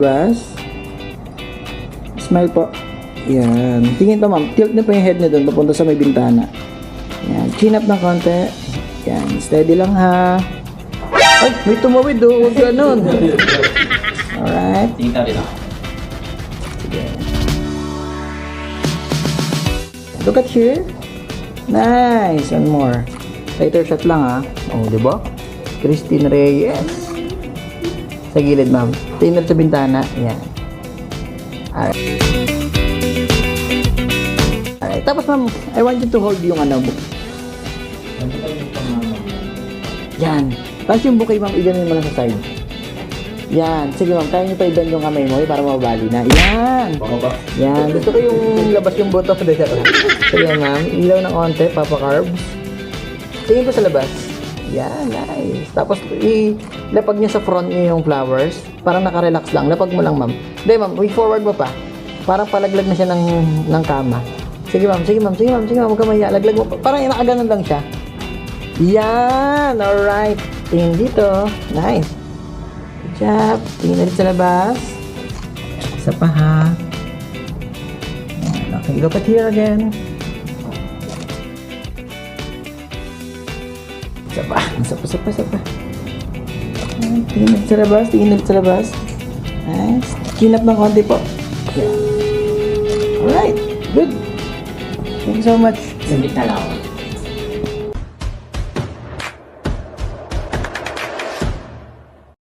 Labas. Smile po. Yan. Tingin pa ma'am. Tilt niyo pa yung head niyo doon papunta sa may bintana. Yan. Chin up ng konti. Yan. Steady lang ha. Ay, may tumawid oh. Huwag ganun. Alright. Tingin tayo dito. Sige. Look at here. Nice. One more. Tighter shot lang ha. Oh, di ba? Christine Reyes. Sa gilid, ma'am. Tingnan sa bintana. Yan. Alright. Alright. Tapos, ma'am, I want you to hold yung ano. Yan. Tapos yung bouquet, ma'am, iganin mo lang sa side. Yan. Sige, ma'am. Kaya nyo pa i-bend yung kamay mo para mabali na. Yan. Yan. Gusto ko yung labas yung buto. Sige, ma'am. Ilaw ng konti. Papa carbs. Tingin ko sa labas. Yan. Nice. Tapos, ilapag niya sa front niya yung flowers. Parang naka-relax lang. Lapag mo lang, ma'am. Hindi, ma'am. Way forward mo pa. Parang palaglag na siya ng kama. Sige, ma'am. Sige, ma'am. Sige, ma'am. Sige, ma'am. Huwag ka mahiya. Laglag mo pa. Parang nakaganon lang siya. Yan. Alright. Tingin dito. Nice. Good job. Tingin ulit sa labas. Isa pa, ha. Okay. Look at here again. Isa pa. Isa pa. Tingin ulit sa labas. Tingin ulit sa labas. Nice. Chin up ng konti po. Yeah. Alright. Good. Thank you so much. Sundit na lang ako.